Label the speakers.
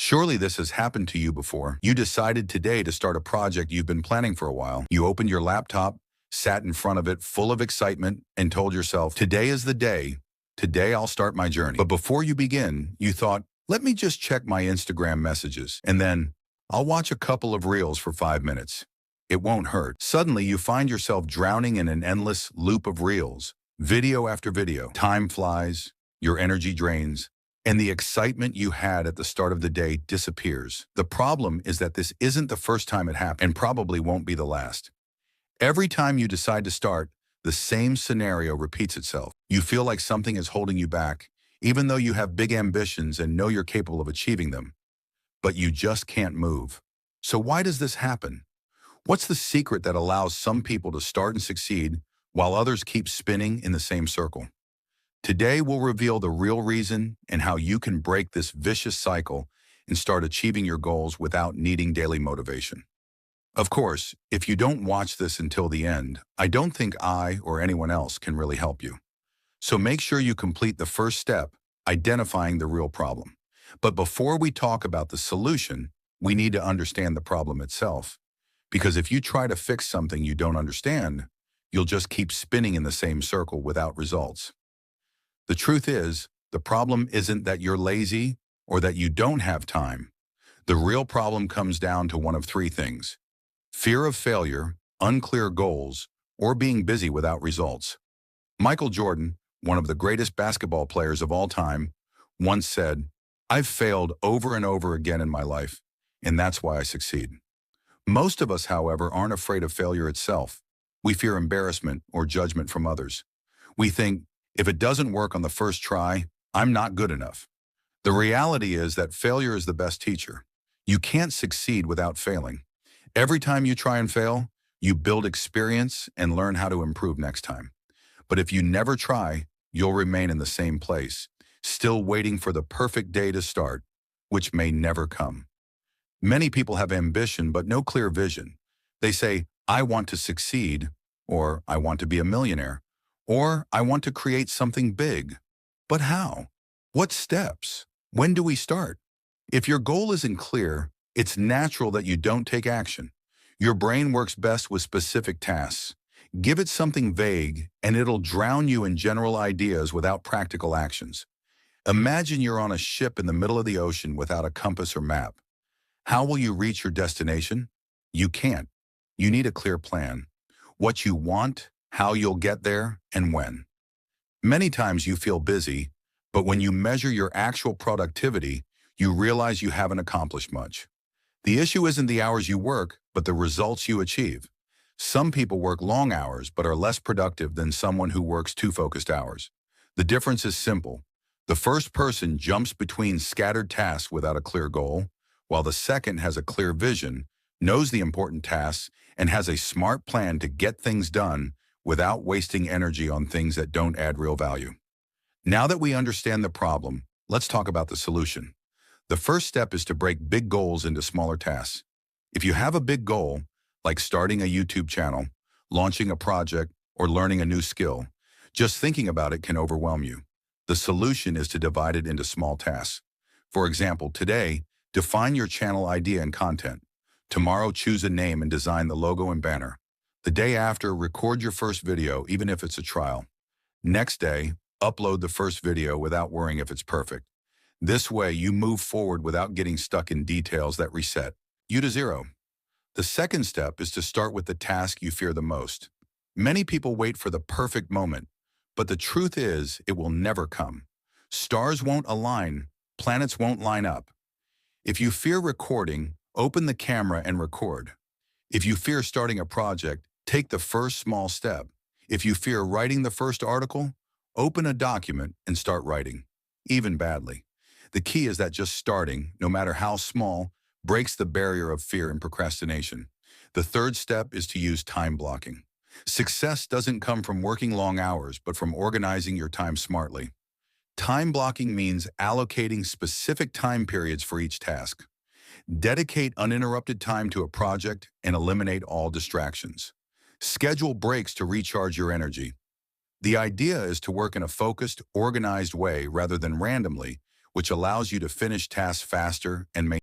Speaker 1: Surely this has happened to you before. You decided today to start a project you've been planning for a while. You opened your laptop, sat in front of it full of excitement, and told yourself, today is the day. Today I'll start my journey. But before you begin, you thought, let me just check my Instagram messages, and then I'll watch a couple of reels for 5 minutes. It won't hurt. Suddenly, you find yourself drowning in an endless loop of reels, video after video. Time flies, your energy drains, and the excitement you had at the start of the day disappears. The problem is that this isn't the first time it happened, and probably won't be the last. Every time you decide to start, the same scenario repeats itself. You feel like something is holding you back, even though you have big ambitions and know you're capable of achieving them. But you just can't move. So why does this happen? What's the secret that allows some people to start and succeed while others keep spinning in the same circle? Today, we'll reveal the real reason and how you can break this vicious cycle and start achieving your goals without needing daily motivation. Of course, if you don't watch this until the end, I don't think I or anyone else can really help you. So make sure you complete the first step, identifying the real problem. But before we talk about the solution, we need to understand the problem itself. Because if you try to fix something you don't understand, you'll just keep spinning in the same circle without results. The truth is, the problem isn't that you're lazy or that you don't have time. The real problem comes down to one of three things: fear of failure, unclear goals, or being busy without results. Michael Jordan, one of the greatest basketball players of all time, once said, "I've failed over and over again in my life, and that's why I succeed." Most of us, however, aren't afraid of failure itself. We fear embarrassment or judgment from others. We think, if it doesn't work on the first try, I'm not good enough. The reality is that failure is the best teacher. You can't succeed without failing. Every time you try and fail, you build experience and learn how to improve next time. But if you never try, you'll remain in the same place, still waiting for the perfect day to start, which may never come. Many people have ambition but no clear vision. They say, I want to succeed, or I want to be a millionaire, or I want to create something big. But how? What steps? When do we start? If your goal isn't clear, it's natural that you don't take action. Your brain works best with specific tasks. Give it something vague, and it'll drown you in general ideas without practical actions. Imagine you're on a ship in the middle of the ocean without a compass or map. How will you reach your destination? You can't. You need a clear plan. What you want, how you'll get there, and when. Many times you feel busy, but when you measure your actual productivity, you realize you haven't accomplished much. The issue isn't the hours you work, but the results you achieve. Some people work long hours but are less productive than someone who works 2 focused hours. The difference is simple. The first person jumps between scattered tasks without a clear goal, while the second has a clear vision, knows the important tasks, and has a smart plan to get things done without wasting energy on things that don't add real value. Now that we understand the problem, let's talk about the solution. The first step is to break big goals into smaller tasks. If you have a big goal, like starting a YouTube channel, launching a project, or learning a new skill, just thinking about it can overwhelm you. The solution is to divide it into small tasks. For example, today, define your channel idea and content. Tomorrow, choose a name and design the logo and banner. The day after, record your first video, even if it's a trial. Next day, upload the first video without worrying if it's perfect. This way, you move forward without getting stuck in details that reset you to zero. The second step is to start with the task you fear the most. Many people wait for the perfect moment, but the truth is it will never come. Stars won't align, planets won't line up. If you fear recording, open the camera and record. If you fear starting a project, take the first small step. If you fear writing the first article, open a document and start writing, even badly. The key is that just starting, no matter how small, breaks the barrier of fear and procrastination. The third step is to use time blocking. Success doesn't come from working long hours, but from organizing your time smartly. Time blocking means allocating specific time periods for each task. Dedicate uninterrupted time to a project and eliminate all distractions. Schedule breaks to recharge your energy. The idea is to work in a focused, organized way rather than randomly, which allows you to finish tasks faster and